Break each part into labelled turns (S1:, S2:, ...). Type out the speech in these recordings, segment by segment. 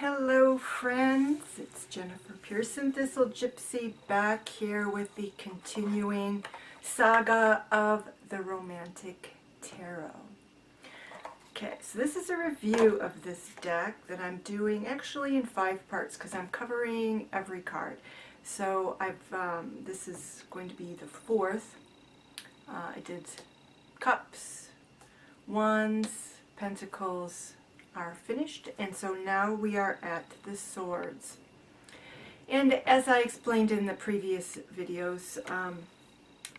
S1: Hello friends, it's Jennifer Pearson, Thistle Gypsy, back here with the continuing saga of the Romantic Tarot. Okay, so this is a review of this deck that I'm doing actually in 5 parts because I'm covering every card. So this is going to be the 4th. I did Cups, Wands, Pentacles are finished, and so now we are at the Swords. And as I explained in the previous videos,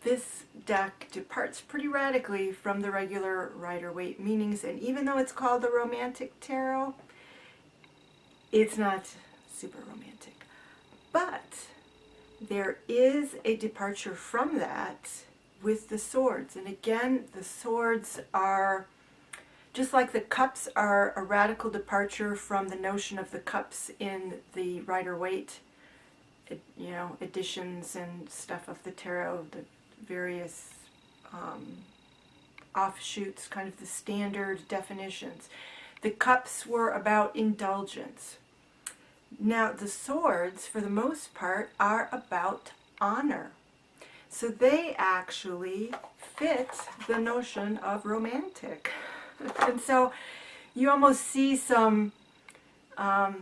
S1: this deck departs pretty radically from the regular Rider-Waite meanings, and even though it's called the Romantic Tarot, it's not super romantic. But there is a departure from that with the Swords, and again, the Swords are just like the Cups are a radical departure from the notion of the Cups in the Rider-Waite, editions and stuff of the tarot, the various offshoots, kind of the standard definitions. The Cups were about indulgence. Now the Swords, for the most part, are about honor. So they actually fit the notion of romantic. And so you almost see some, I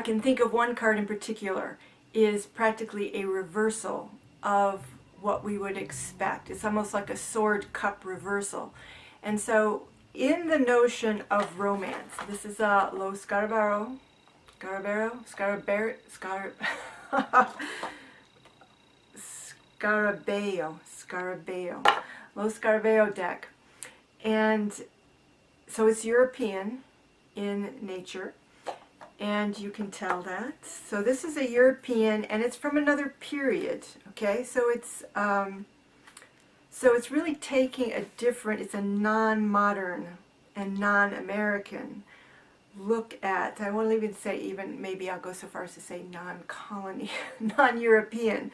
S1: can think of one card in particular, is practically a reversal of what we would expect. It's almost like a sword cup reversal. And so in the notion of romance, this is a Lo Scarabeo Lo Scarabeo deck. And so it's European in nature, and you can tell that. So this is a European, and it's from another period. Okay, so it's really taking a different. It's a non-modern and non-American look at. I won't even say, even maybe I'll go so far as to say non-colony, non-European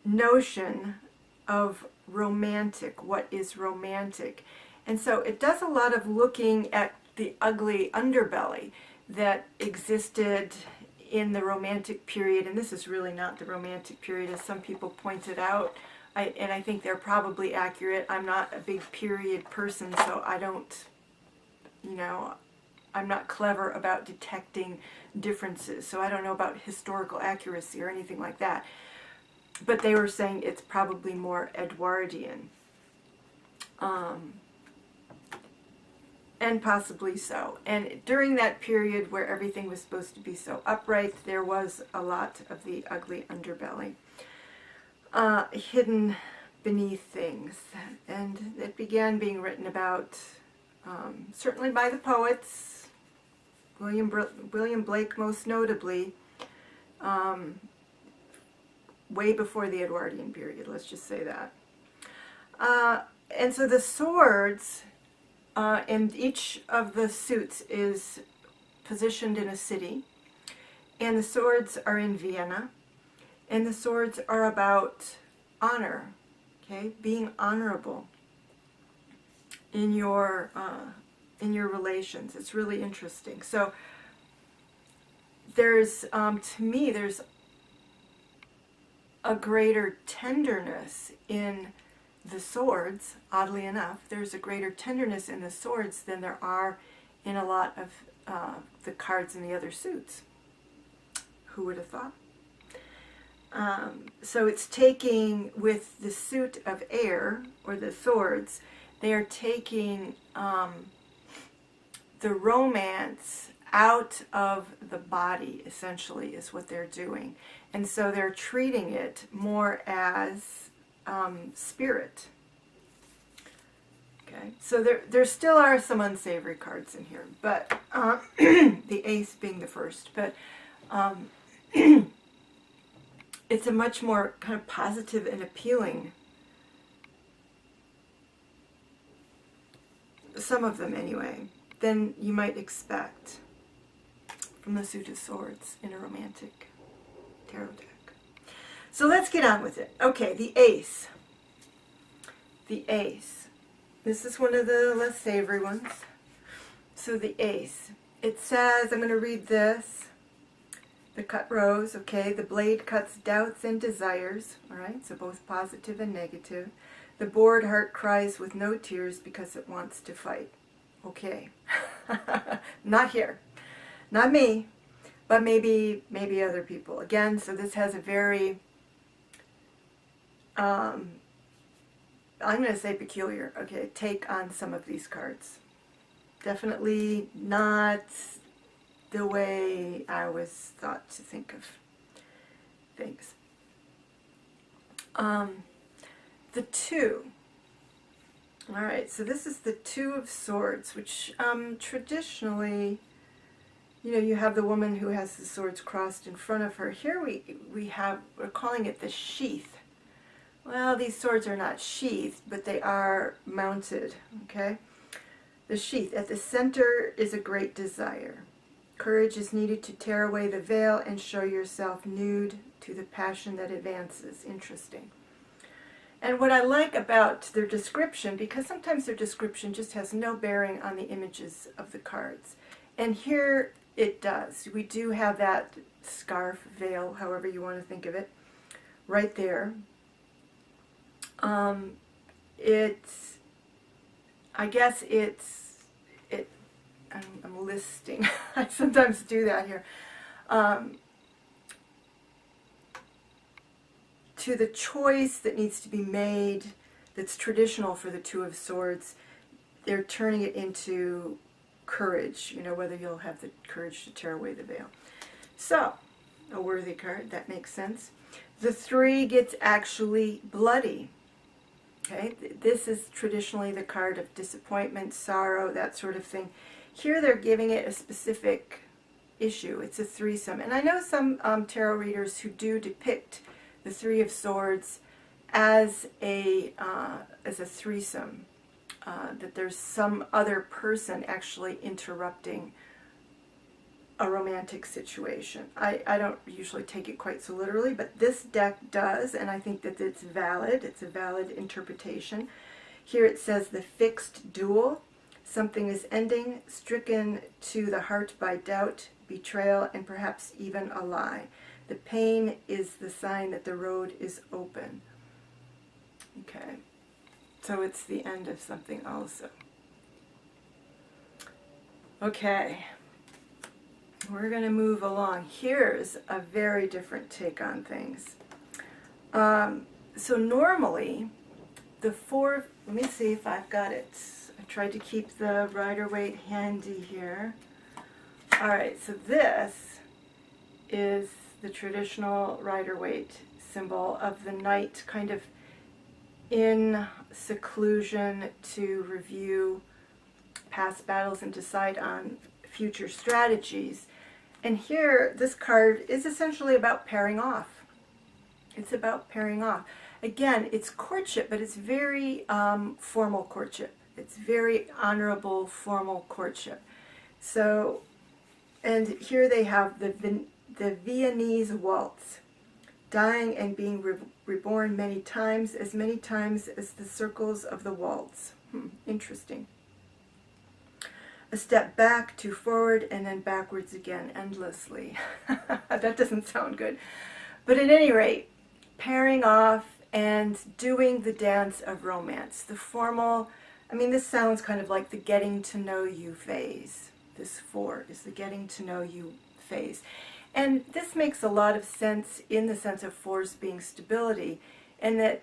S1: notion of romantic, what is romantic. And so it does a lot of looking at the ugly underbelly that existed in the Romantic period, and this is really not the Romantic period, as some people pointed out, and I think they're probably accurate. I'm not a big period person, so I don't, I'm not clever about detecting differences, so I don't know about historical accuracy or anything like that. But they were saying it's probably more Edwardian. And possibly so. And during that period where everything was supposed to be so upright, there was a lot of the ugly underbelly hidden beneath things. And it began being written about, certainly by the poets, William Blake most notably, way before the Edwardian period, let's just say that. And so the Swords, and each of the suits is positioned in a city, and the Swords are in Vienna, and the Swords are about honor, okay, being honorable in your relations. It's really interesting. So there's, to me, there's a greater tenderness in the Swords. Oddly enough, there's a greater tenderness in the Swords than there are in a lot of the cards in the other suits. Who would have thought? So it's taking, with the suit of air, or the Swords, they are taking the romance out of the body, essentially, is what they're doing. And so they're treating it more as spirit. Okay, so there still are some unsavory cards in here, but the Ace being the first, but it's a much more kind of positive and appealing, some of them anyway, than you might expect from the suit of Swords in a romantic tarot deck. So let's get on with it. Okay, the Ace. The Ace. This is one of the less savory ones. So the ace. It says, I'm going to read this. The cut rose, okay. The blade cuts doubts and desires, all right, so both positive and negative. The bored heart cries with no tears because it wants to fight. Okay. Not here. Not me, but maybe other people. Again, so this has a very, I'm going to say peculiar, okay, take on some of these cards. Definitely not the way I was thought to think of things. The two. All right, so this is the Two of Swords, which traditionally, you know, you have the woman who has the swords crossed in front of her. Here we're calling it the sheath. Well, these swords are not sheathed, but they are mounted, okay? The sheath. At the center is a great desire. Courage is needed to tear away the veil and show yourself nude to the passion that advances. Interesting. And what I like about their description, because sometimes their description just has no bearing on the images of the cards. And here it does. We do have that scarf, veil, however you want to think of it, right there. I guess I'm listing. I sometimes do that here. To the choice that needs to be made, that's traditional for the Two of Swords, they're turning it into courage, you know, whether you'll have the courage to tear away the veil. So, a worthy card, that makes sense. The Three gets actually bloody. Okay, this is traditionally the card of disappointment, sorrow, that sort of thing. Here they're giving it a specific issue. It's a threesome. And I know some tarot readers who do depict the Three of Swords as a threesome, that there's some other person actually interrupting a romantic situation. I don't usually take it quite so literally, but this deck does, and I think that it's valid. It's a valid interpretation. Here it says the fixed duel. Something is ending, stricken to the heart by doubt, betrayal, and perhaps even a lie. The pain is the sign that the road is open. Okay, so it's the end of something also. Okay, we're going to move along. Here's a very different take on things. So normally, the four, let me see if I've got it. I tried to keep the Rider-Waite handy here. All right, so this is the traditional Rider-Waite symbol of the knight kind of in seclusion to review past battles and decide on future strategies. And here, this card is essentially about pairing off. It's about pairing off. Again, it's courtship, but it's very formal courtship. It's very honorable, formal courtship. So, and here they have the Viennese waltz, dying and being reborn many times as the circles of the waltz. Interesting. A step back, two forward, and then backwards again, endlessly. That doesn't sound good. But at any rate, pairing off and doing the dance of romance. The formal, I mean, this sounds kind of like the getting to know you phase. This four is the getting to know you phase. And this makes a lot of sense in the sense of fours being stability, and that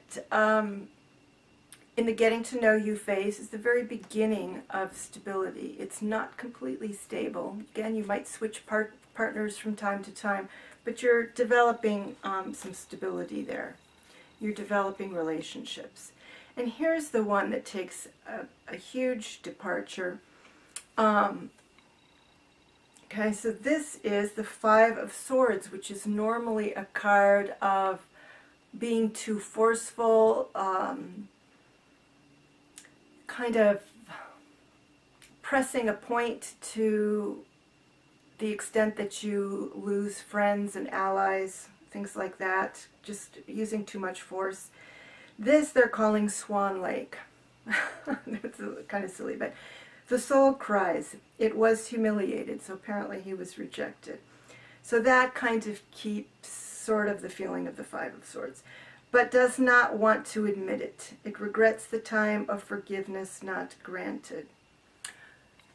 S1: in the getting to know you phase is the very beginning of stability. It's not completely stable. Again, you might switch partners from time to time, but you're developing some stability there. You're developing relationships. And here's the one that takes a huge departure. Okay, so this is the Five of Swords, which is normally a card of being too forceful, kind of pressing a point to the extent that you lose friends and allies, things like that, just using too much force. This they're calling Swan Lake. It's kind of silly, but The soul cries. It was humiliated, so apparently he was rejected. So that kind of keeps sort of the feeling of the Five of Swords, but does not want to admit it. It regrets the time of forgiveness not granted.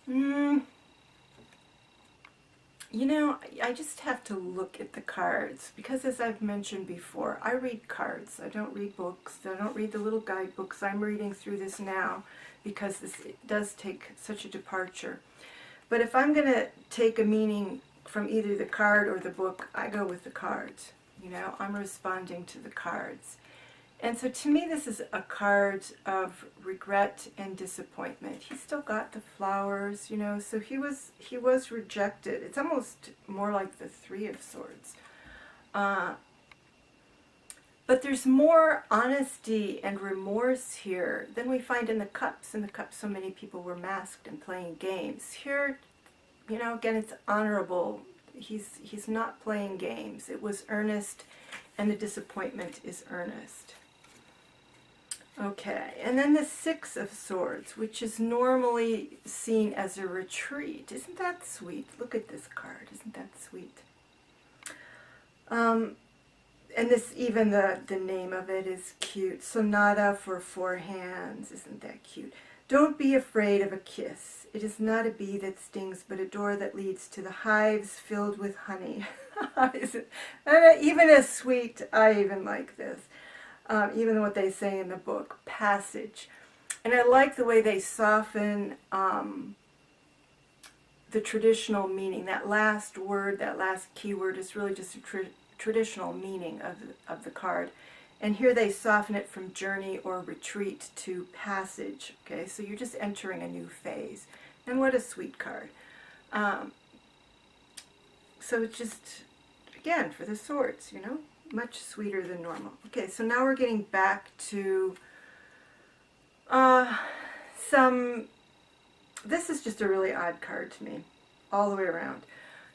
S1: You know, I just have to look at the cards, because as I've mentioned before, I read cards. I don't read books. I don't read the little guidebooks. I'm reading through this now because this does take such a departure. But if I'm going to take a meaning from either the card or the book, I go with the cards. You know, I'm responding to the cards. And so to me, this is a card of regret and disappointment. He still got the flowers, you know, so he was rejected. It's almost more like the Three of Swords. But there's more honesty and remorse here than we find in the Cups. In the Cups, so many people were masked and playing games. Here, you know, again, it's honorable. He's not playing games. It was earnest, and the disappointment is earnest. Okay, and then the Six of Swords, which is normally seen as a retreat. Isn't that sweet? Look at this card. Isn't that sweet? And this, even the name of it is cute. Sonata for Four Hands. Isn't that cute? Don't be afraid of a kiss. It is not a bee that stings, but a door that leads to the hives filled with honey. Even as sweet, I even like this. Even what they say in the book, passage. And I like the way they soften the traditional meaning. That last word, that last keyword is really just a traditional meaning of the card. And here they soften it from journey or retreat to passage. Okay, so you're just entering a new phase. And what a sweet card. So it's just, again, for the swords, you know, much sweeter than normal. Okay, so now we're getting back to this is just a really odd card to me, all the way around.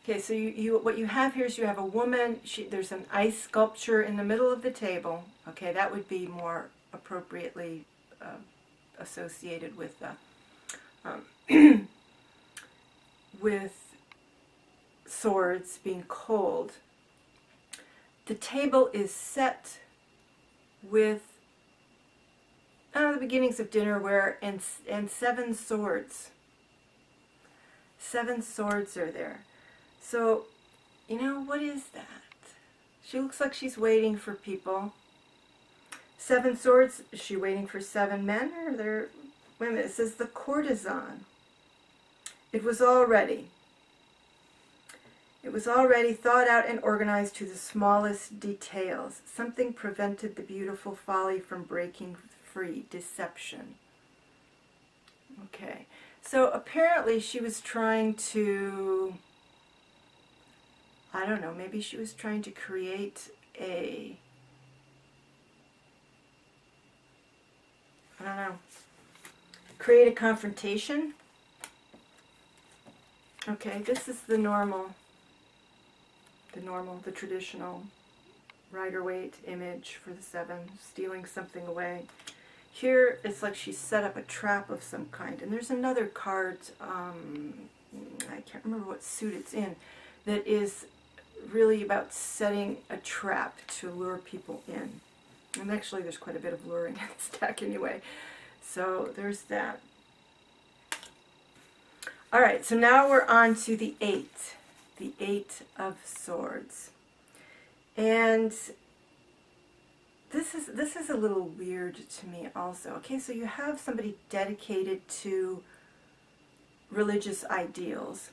S1: Okay, so what you have here is you have a woman. There's an ice sculpture in the middle of the table. Okay, that would be more appropriately associated with with swords being cold. The table is set with the beginnings of dinnerware and 7 swords. 7 swords are there. So, you know, what is that? She looks like she's waiting for people. 7 swords, is she waiting for 7 men? Or they're, wait a minute, it says the courtesan. It was all ready. It was already thought out and organized to the smallest details. Something prevented the beautiful folly from breaking free. Deception. Okay. So apparently she was trying to, I don't know, maybe she was trying to create I don't know, create a confrontation. Okay, this is the traditional Rider-Waite image for the 7, stealing something away. Here it's like she set up a trap of some kind. And there's another card, I can't remember what suit it's in, that is really about setting a trap to lure people in. And actually there's quite a bit of luring in this deck anyway. So there's that. Alright, so now we're on to the 8. The 8 of Swords. And this is a little weird to me also. Okay, so you have somebody dedicated to religious ideals.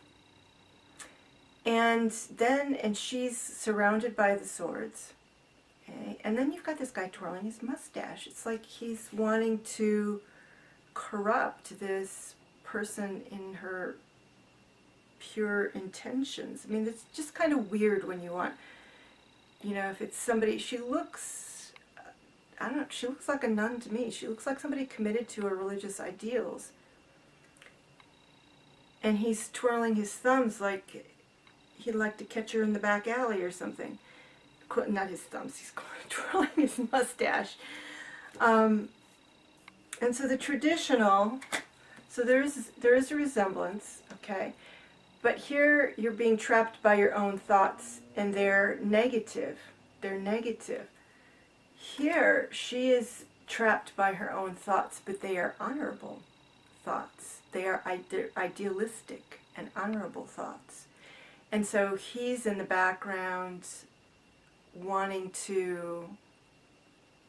S1: And she's surrounded by the swords. Okay, and then you've got this guy twirling his mustache. It's like he's wanting to corrupt this person in her pure intentions. I mean, it's just kind of weird when you want, you know, if it's somebody, she looks, I don't know, she looks like a nun to me. She looks like somebody committed to her religious ideals. And he's twirling his thumbs like he'd like to catch her in the back alley or something. Not his thumbs, he's twirling his mustache. And so the traditional So there is a resemblance, okay? But here you're being trapped by your own thoughts, and they're negative. They're negative. Here she is trapped by her own thoughts, but they are honorable thoughts. They are idealistic and honorable thoughts. And so he's in the background wanting to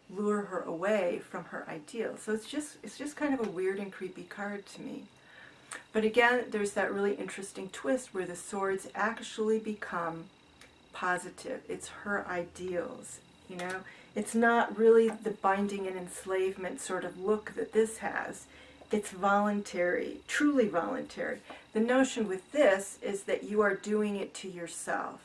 S1: lure her away from her ideal. So it's just kind of a weird and creepy card to me. But again, there's that really interesting twist where the swords actually become positive. It's her ideals, you know. It's not really the binding and enslavement sort of look that this has. It's voluntary, truly voluntary. The notion with this is that you are doing it to yourself.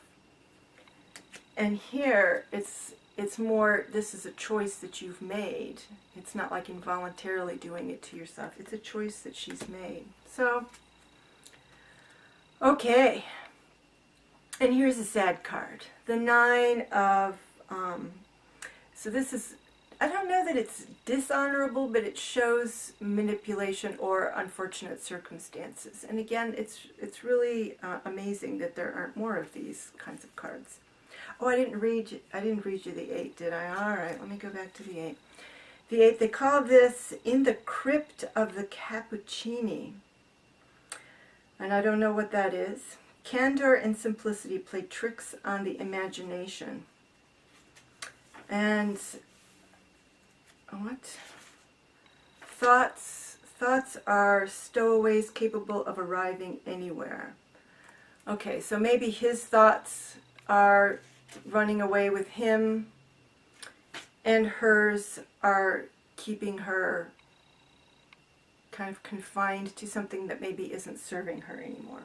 S1: And here, it's more, this is a choice that you've made. It's not like involuntarily doing it to yourself. It's a choice that she's made. So, okay. And here's a sad card. The Nine of, so this is, I don't know that it's dishonorable, but it shows manipulation or unfortunate circumstances. And again, it's really amazing that there aren't more of these kinds of cards. Oh, I didn't read you the 8, did I? All right, let me go back to the 8. The 8, they call this In the Crypt of the Cappuccini. And I don't know what that is. Candor and simplicity play tricks on the imagination. And what? Thoughts are stowaways capable of arriving anywhere. Okay, so maybe his thoughts are running away with him, and hers are keeping her kind of confined to something that maybe isn't serving her anymore.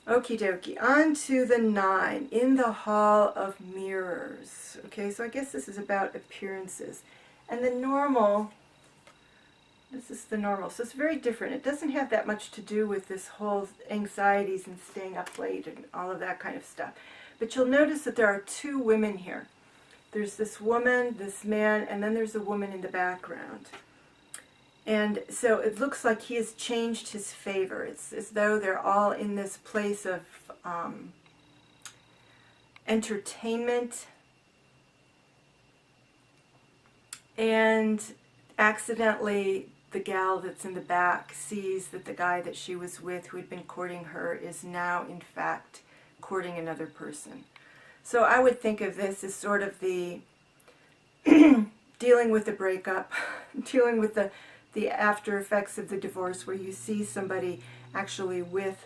S1: Okie dokie, on to the 9, in the Hall of Mirrors. Okay, so I guess this is about appearances. And the normal, this is the normal, so it's very different. It doesn't have that much to do with this whole anxieties and staying up late and all of that kind of stuff. But you'll notice that there are 2 women here. There's this woman, this man, and then there's a woman in the background. And so it looks like he has changed his favor. It's as though they're all in this place of entertainment, and accidentally the gal that's in the back sees that the guy that she was with who had been courting her is now in fact courting another person. So I would think of this as sort of the dealing with the breakup, dealing with the after effects of the divorce, where you see somebody actually with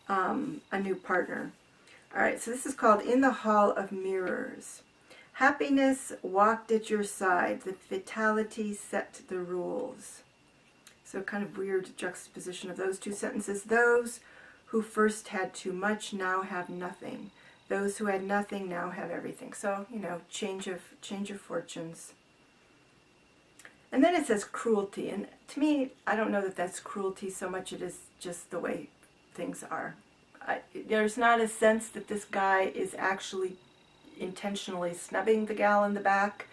S1: a new partner. All right, so this is called In the Hall of Mirrors. Happiness walked at your side, the fatality set the rules. So kind of weird juxtaposition of those 2 sentences. Those who first had too much now have nothing. Those who had nothing now have everything. So, you know, change of fortunes. And then it says cruelty, and to me, I don't know that that's cruelty so much it is just the way things are. There's not a sense that this guy is actually intentionally snubbing the gal in the back.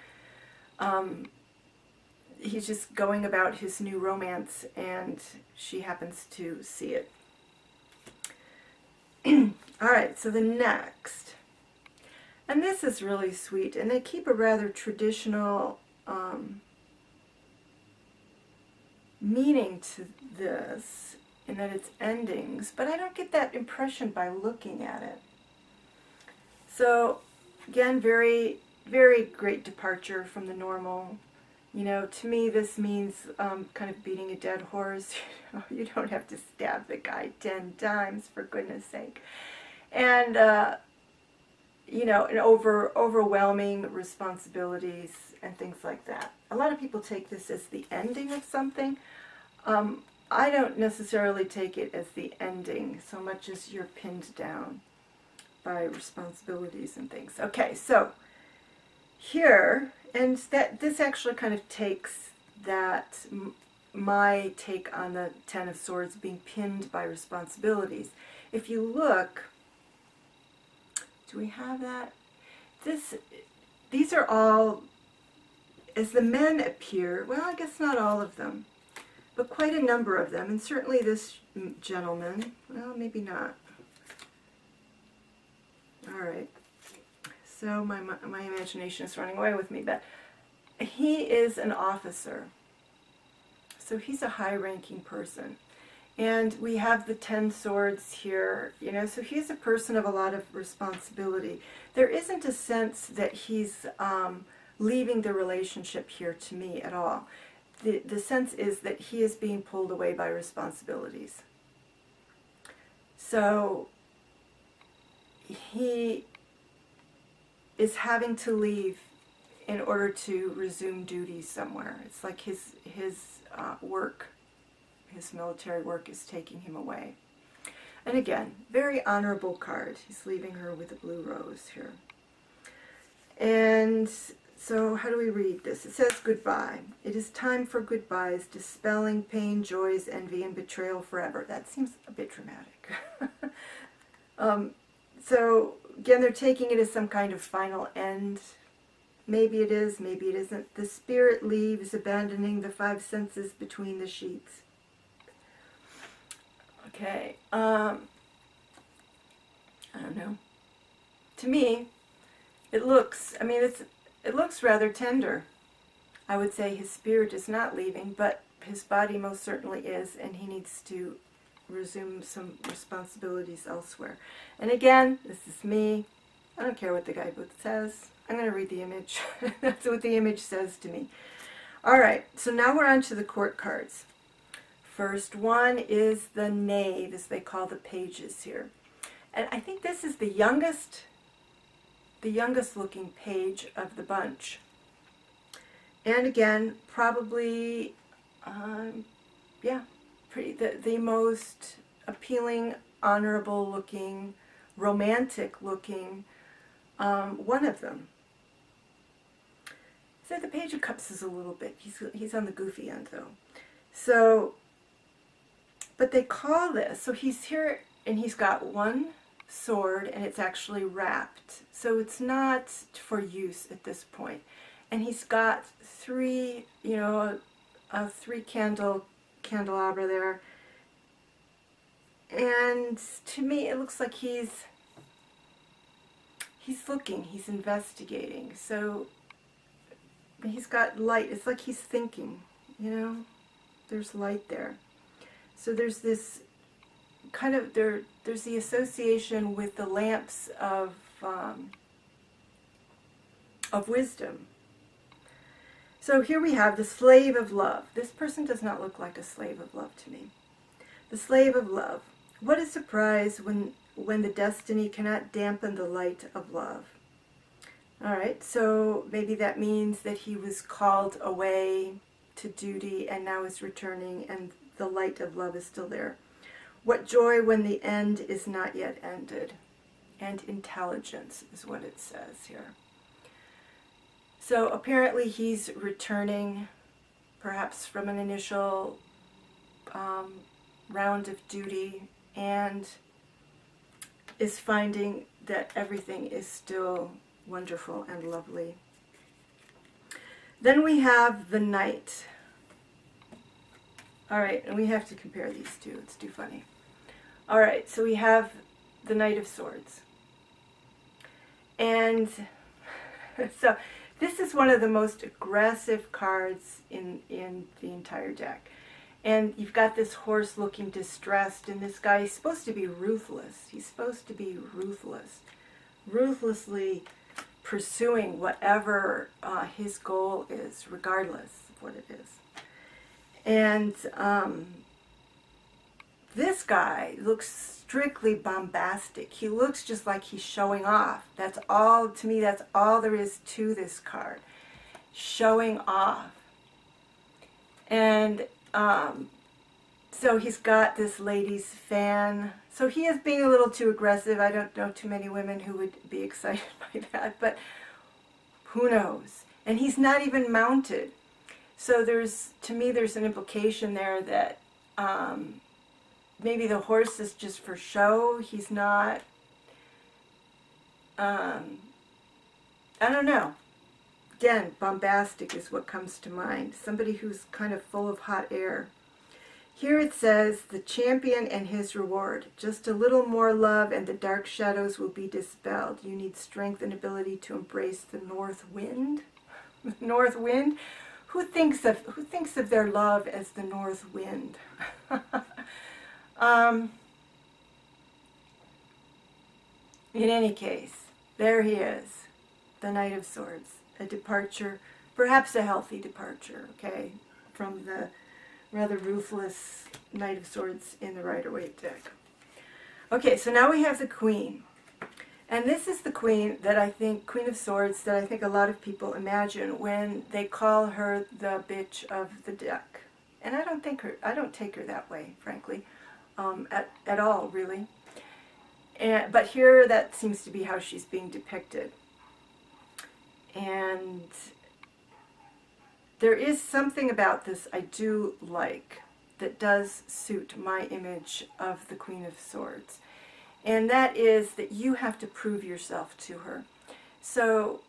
S1: He's just going about his new romance, and she happens to see it. All right, so the next. And this is really sweet, and they keep a rather traditional meaning to this, in that it's endings, but I don't get that impression by looking at it. So again, very, very great departure from the normal. You know, to me this means kind of beating a dead horse. You don't have to stab the guy 10 times, for goodness sake. And you know, and overwhelming responsibilities and things like that. A lot of people take this as the ending of something. I don't necessarily take it as the ending so much as you're pinned down by responsibilities and things. Okay, so here, and that this actually kind of takes that my take on the Ten of Swords being pinned by responsibilities. If you look, do we have that? These are all, as the men appear, well, I guess not all of them, but quite a number of them, and certainly this gentleman, well, maybe not. All right, so my imagination is running away with me, but he is an officer, so he's a high-ranking person. And we have the 10 swords here, you know, so he's a person of a lot of responsibility. There isn't a sense that he's leaving the relationship here to me at all. The sense is that he is being pulled away by responsibilities. So he is having to leave in order to resume duties somewhere. It's like his work, his military work is taking him away. And again, very honorable card. He's leaving her with a blue rose here. And so how do we read this? It says goodbye. It is time for goodbyes, dispelling pain, joys, envy, and betrayal forever. That seems a bit dramatic. So again, they're taking it as some kind of final end. Maybe it is, maybe it isn't. The spirit leaves, abandoning the 5 senses between the sheets. Okay, I don't know. To me, it looks rather tender. I would say his spirit is not leaving, but his body most certainly is, and he needs to resume some responsibilities elsewhere. And again, this is me. I don't care what the guidebook says. I'm going to read the image. That's what the image says to me. All right, so now we're on to the court cards. First one is the Knave, as they call the pages here. And I think this is the youngest looking page of the bunch. And again, probably, the most appealing, honorable looking, romantic looking one of them. So the Page of Cups is a little bit, he's on the goofy end though. So, but they call this, so he's here and he's got one sword and it's actually wrapped. So it's not for use at this point. And he's got 3, a 3 candelabra there. And to me it looks like he's looking, he's investigating. So he's got light. It's like he's thinking, there's light there. So there's this kind of, there's the association with the lamps of wisdom. So here we have the slave of love. This person does not look like a slave of love to me. The slave of love. What a surprise when the destiny cannot dampen the light of love. All right, so maybe that means that he was called away to duty and now is returning and the light of love is still there. What joy when the end is not yet ended. And intelligence is what it says here. So apparently he's returning perhaps from an initial round of duty and is finding that everything is still wonderful and lovely. Then we have the Knight. All right, and we have to compare these two. It's too funny. All right, so we have the Knight of Swords. And so this is one of the most aggressive cards in the entire deck. And you've got this horse looking distressed, and this guy is supposed to be ruthless. He's supposed to be ruthless. Ruthlessly pursuing whatever his goal is, regardless of what it is. And this guy looks strictly bombastic. He looks just like he's showing off. That's all, to me, that's all there is to this card. Showing off. And so he's got this lady's fan. So he is being a little too aggressive. I don't know too many women who would be excited by that, but who knows? And he's not even mounted. So to me, there's an implication there that maybe the horse is just for show. He's not, I don't know. Again, bombastic is what comes to mind. Somebody who's kind of full of hot air. Here it says, the champion and his reward. Just a little more love and the dark shadows will be dispelled. You need strength and ability to embrace the north wind. The north wind? Who thinks of their love as the north wind? In any case, there he is, the Knight of Swords. A departure, perhaps a healthy departure, okay, from the rather ruthless Knight of Swords in the Rider-Waite deck. Okay, so now we have the Queen. And this is the Queen that I think, Queen of Swords, that I think a lot of people imagine when they call her the bitch of the deck. And I don't take her that way, frankly, at all, really. But here, that seems to be how she's being depicted. And there is something about this I do like that does suit my image of the Queen of Swords. And that is that you have to prove yourself to her. So,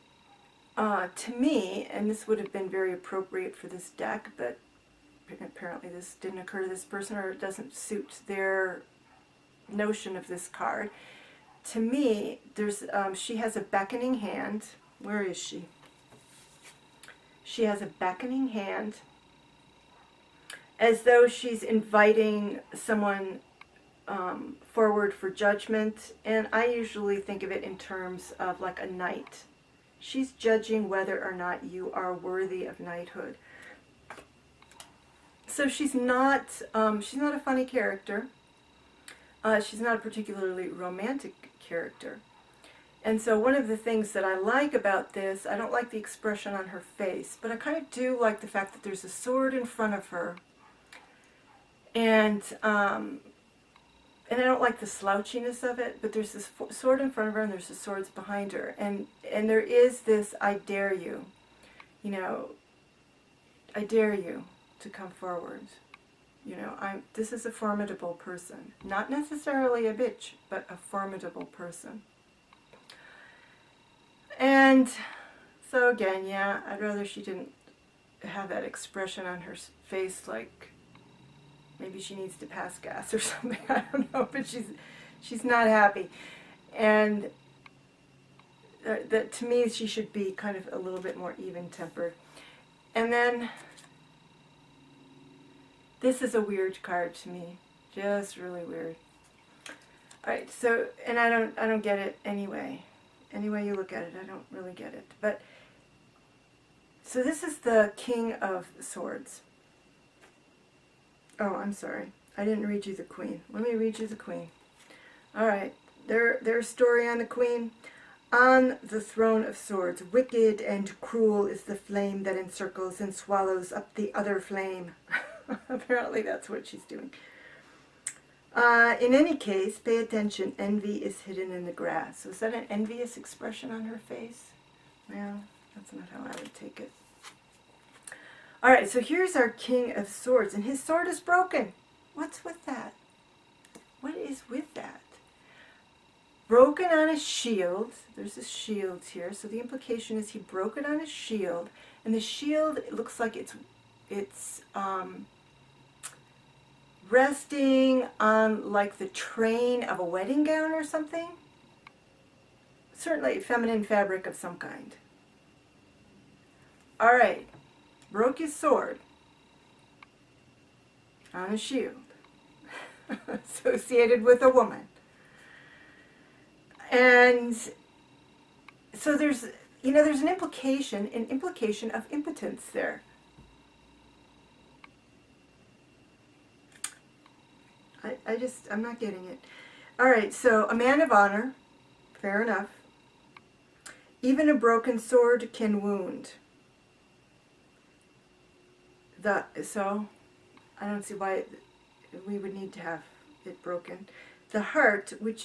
S1: to me, and this would have been very appropriate for this deck, but apparently this didn't occur to this person, or it doesn't suit their notion of this card. To me, there's she has a beckoning hand. Where is she? She has a beckoning hand, as though she's inviting someone forward for judgment, and I usually think of it in terms of like a knight. She's judging whether or not you are worthy of knighthood. So she's not a funny character. She's not a particularly romantic character. And so one of the things that I like about this, I don't like the expression on her face, but I kind of do like the fact that there's a sword in front of her. And I don't like the slouchiness of it, but there's this sword in front of her and there's the swords behind her. And there is this, I dare you, I dare you to come forward. This is a formidable person. Not necessarily a bitch, but a formidable person. And so again, yeah, I'd rather she didn't have that expression on her face, like maybe she needs to pass gas or something. I don't know, but she's not happy. And that to me, she should be kind of a little bit more even-tempered. And then this is a weird card to me, just really weird. All right, so, and I don't get it anyway. Any way you look at it, I don't really get it. But so this is the King of Swords. Oh, I'm sorry. I didn't read you the Queen. Let me read you the Queen. All right. Their story on the Queen. On the throne of swords, wicked and cruel is the flame that encircles and swallows up the other flame. Apparently that's what she's doing. In any case, pay attention. Envy is hidden in the grass. So is that an envious expression on her face? Well, that's not how I would take it. All right, so here's our King of Swords, and his sword is broken. What's with that? What is with that? Broken on his shield. There's a shield here, so the implication is he broke it on his shield, and the shield, it looks like it's resting on like the train of a wedding gown or something. Certainly feminine fabric of some kind. All right. Broke his sword on a shield associated with a woman. And so there's an implication of impotence there. I'm not getting it. All right, so a man of honor, fair enough. Even a broken sword can wound. So I don't see why we would need to have it broken. The heart, which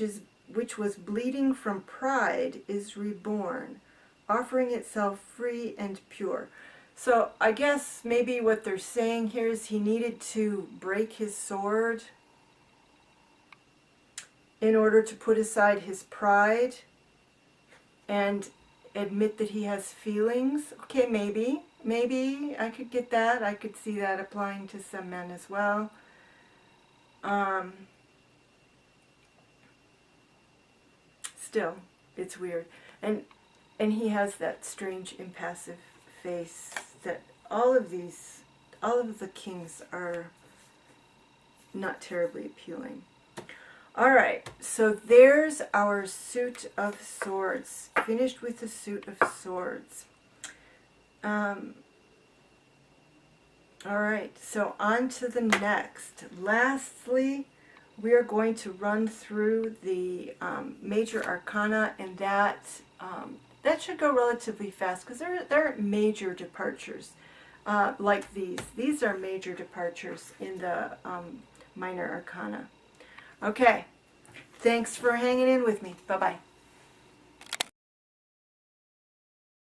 S1: was bleeding from pride, is reborn, offering itself free and pure. So I guess maybe what they're saying here is he needed to break his sword in order to put aside his pride and admit that he has feelings. Okay, maybe I could get that. I could see that applying to some men as well. Still, it's weird. And he has that strange impassive face that all of the kings are not terribly appealing. All right, so there's our suit of swords. Finished with the suit of swords. All right, so on to the next. Lastly, we are going to run through the major arcana, and that should go relatively fast because there aren't major departures like these. These are major departures in the minor arcana. Okay, thanks for hanging in with me. Bye-bye.